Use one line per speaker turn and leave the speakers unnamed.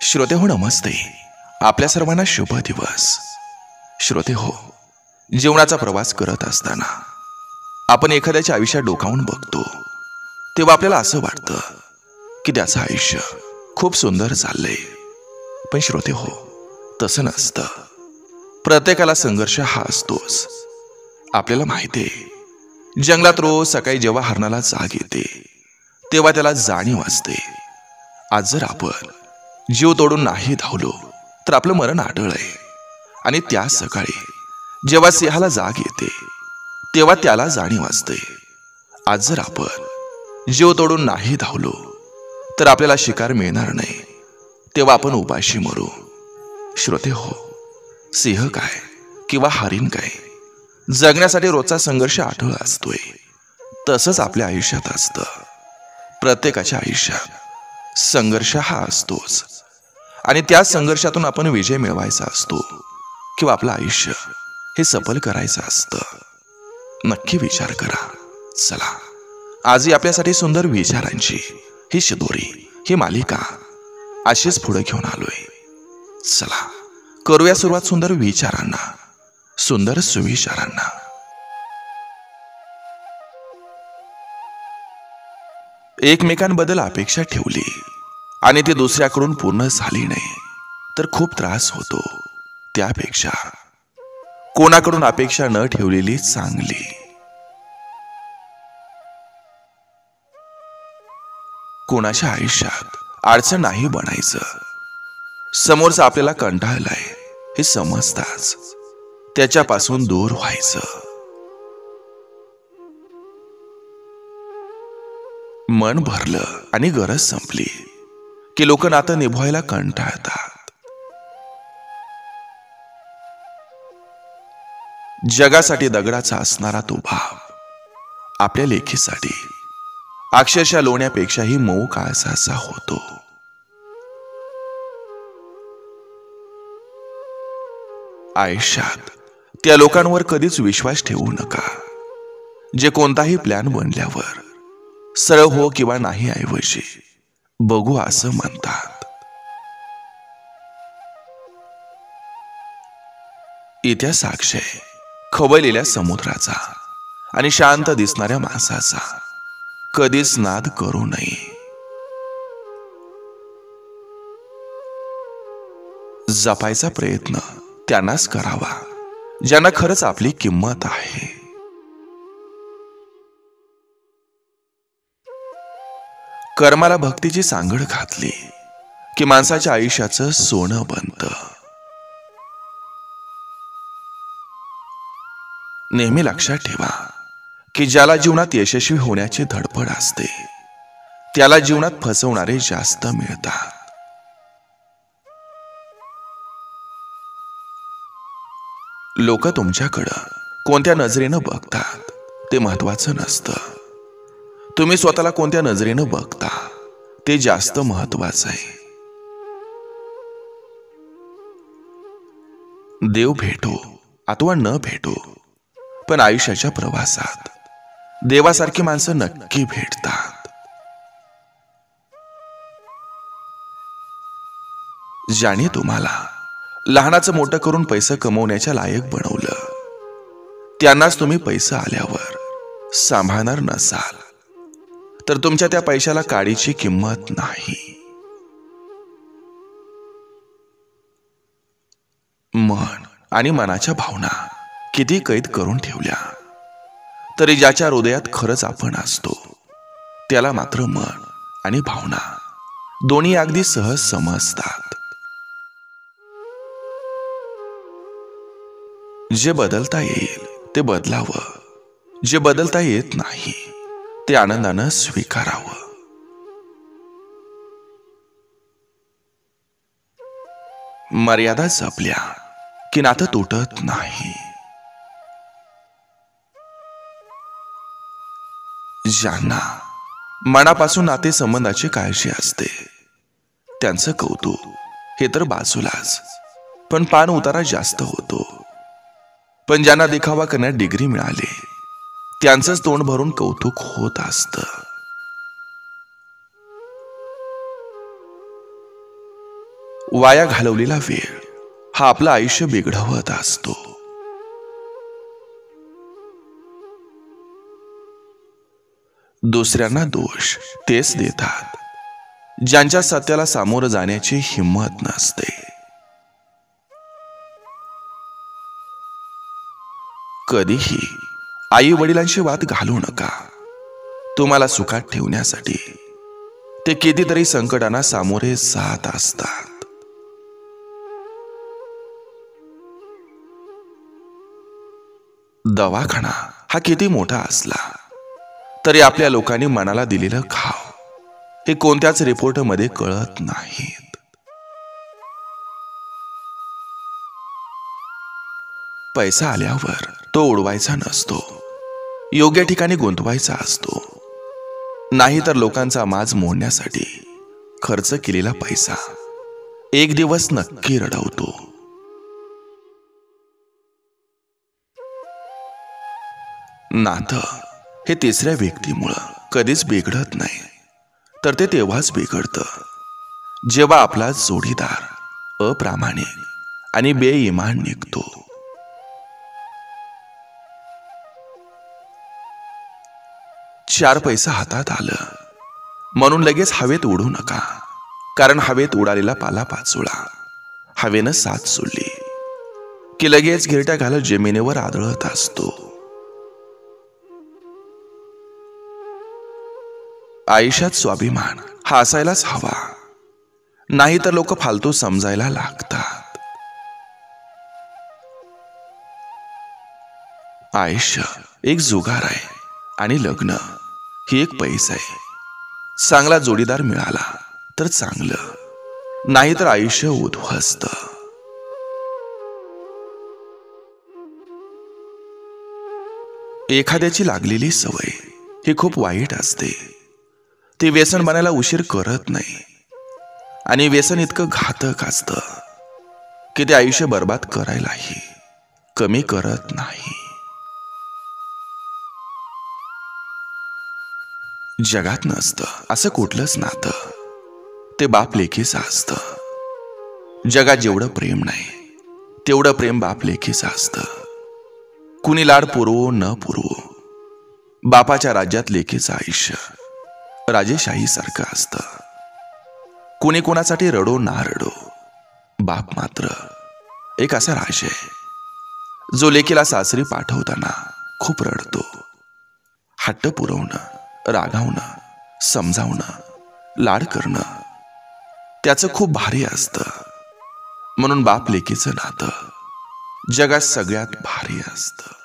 श्रोते हो, नमस्ते. आपल्या सर्वांना शुभ दिवस. श्रोते हो, जीवनाचा प्रवास करत असताना आपण एखाद्याच्या आयुष्यात डोकावून बघतो तेव्हा आपल्याला असं वाटतं की त्याचं आयुष्य खूप सुंदर चाललंय. पण श्रोते हो, तसं नसतं. प्रत्येकाला संघर्ष हा असतोच. आपल्याला माहिती आहे, जंगलात रोज सकाळी जेव्हा हरणाला जाग येते तेव्हा त्याला जाणीव असते, आज जर आपण जीव तोडून नाही धावलो तर आपलं मरण अटळ आहे. आणि त्या सकाळी जेव्हा सिंहाला जाग येते तेव्हा त्याला जाणीव असते, आज जर आपण जीव तोडून नाही धावलो तर आपल्याला शिकार मिळणार नाही, तेव्हा आपण उपाशी मरू. श्रोते हो, सिंह काय किंवा हरिण काय, जगण्यासाठी रोजचा संघर्ष आठवला असतोय. तसंच आपल्या आयुष्यात असतं. प्रत्येकाच्या आयुष्यात संघर्ष हा असतोच. आणि त्या संघर्षातून आपण विजय मिळवायचा असतो किंवा आपलं आयुष्य हे सफल करायचं असतं. नक्की विचार करा. चला, आजही आपल्यासाठी सुंदर विचारांची ही शिदोरी, ही मालिका अशीच पुढे घेऊन आलोय. चला, करूया सुरुवात सुंदर विचारांना, सुंदर सुविचारांना. एकमेकांबद्दल अपेक्षा ठेवली आणि ती दुसऱ्याकडून पूर्ण झाली नाही तर खूप त्रास होतो. त्यापेक्षा कोणाकडून अपेक्षा न ठेवलेली चांगली. कोणाच्या आयुष्यात अडचण नाही बनायचं. समोरचा आपल्याला कंटाळलाय हे समजताच त्याच्यापासून दूर व्हायचं. मन भरलं आणि गरज संपली की लोक नातं निभवायला कंटाळतात. जगासाठी दगडाचा असणारा तो भाव आपल्या लेखीसाठी अक्षरशः लोण्यापेक्षाही मऊ काळजाचा होतो. आयुष्यात त्या लोकांवर कधीच विश्वास ठेवू नका जे कोणताही प्लॅन बनल्यावर सरळ हो किंवा नाही ऐवजी बघू असं म्हणतात. इतिहास साक्ष आहे खवळलेल्या समुद्राचा आणि शांत दिसणाऱ्या माणसाचा. कधीच नाद करू नये. जपायचा प्रयत्न त्यांनाच करावा ज्यांना खरंच आपली किंमत आहे. कर्माला भक्तीची सांगड घातली की माणसाच्या आयुष्याचं सोनं बनतं. नेहमी लक्षात ठेवा की ज्याला जीवनात यशस्वी होण्याची धडपड असते त्याला जीवनात फसवणारे जास्त मिळतात. लोक तुमच्याकडं कोणत्या नजरेनं बघतात ते महत्वाचं नसतं. तुम्ही स्वतःला कोणत्या नजरेनं बघता ते जास्त महत्वाचं आहे. देव भेटो अथवा न भेटो, पण आयुष्याच्या प्रवासात देवासारखी माणसं नक्की भेटतात. ज्याने तुम्हाला लहानाचं मोठं करून पैसे कमवण्याच्या लायक बनवलं त्यांनाच तुम्ही पैसा आल्यावर सांभाळणार नसाल तर तुमच्या त्या पैशाला काडीची किंमत नाही. मन आणि मनाच्या भावना किती कैद करून ठेवल्या तरी ज्याच्या हृदयात खरंच आपण असतो त्याला मात्र मन आणि भावना दोन्ही अगदी सहज समजतात. जे बदलता येईल ते बदलावं, जे बदलता येत नाही ते आनंदानं स्वीकारावं. मर्यादा जपल्या की नातं तुटत नाही. ज्यांना मनापासून नाते संबंधाची काळजी असते त्यांचं कौतुक हे तर बाजूलाच, पण पान उतारा जास्त होतो. पण ज्यांना दिखावा करण्यात डिग्री मिळाली त्यांचंच तोंड भरून कौतुक होत असतं. वाया घालवलेला वेळ हा आपलं आयुष्य बिघडवत असतो. दुसऱ्यांना दोष तेच देतात ज्यांच्या सत्याला सामोरं जाण्याची हिंमत नसते. कधीही आई वडिलांशी वाद घालू नका. तुम्हाला सुखात ठेवण्यासाठी ते कितीतरी संकटांना सामोरे जात असतात. दवाखाना हा किती मोठा असला तरी आपल्या लोकांनी मनाला दिलेलं घाव हे कोणत्याच रिपोर्टमध्ये कळत नाहीत. पैसा आल्यावर तो उडवायचा नसतो, योग्य ठिकाणी गुंतवायचा असतो. नाहीतर लोकांचा माज मोडण्यासाठी खर्च केलेला पैसा एक दिवस नक्की रडवतो. नातं हे तिसऱ्या व्यक्तीमुळं कधीच बिघडत नाही, तर ते तेव्हाच बिघडतं जेव्हा आपला जोडीदार अप्रामाणिक आणि बेईमान निघतो. चार पैसा हातात आलं म्हणून लगेच हवेत उडू नका, कारण हवेत उडालेला पालापाचोळा हवेनं साथ सोडली की लगेच गिरट्या घालत जमिनीवर आदळत असतो. आयुष्यात स्वाभिमान हा असायलाच हवा, नाही तर लोक फालतू समजायला लागतात. आयुष्य एक जुगार आहे आणि लग्न ही एक पैसा आहे. चांगला जोडीदार मिळाला तर चांगलं, नाही तर आयुष्य उद्ध्वस्त. एखाद्याची लागलेली सवय ही खूप वाईट असते. ती व्यसन बनायला उशीर करत नाही आणि व्यसन इतकं घातक असतं की ते आयुष्य बर्बाद करायलाही कमी करत नाही. जगात नसतं असं कुठलंच नातं ते बाप लेकीचं असतं. जगात जेवढं प्रेम नाही तेवढं प्रेम बाप लेकीचं असतं. कुणी लाड पुरवो न पुरवो, बापाच्या राज्यात लेकीचं आयुष्य राजेशाही सारखं असतं. कुणी कुणासाठी रडो ना रडो, बाप मात्र एक असा राज आहे जो लेकीला सासरी पाठवताना खूप रडतो. हट्ट पुरवणं, रागावणं, समजावणं, लाड करणं त्याचं खूप भारी असतं. म्हणून बाप लेकीचं नातं जगात सगळ्यात भारी असतं.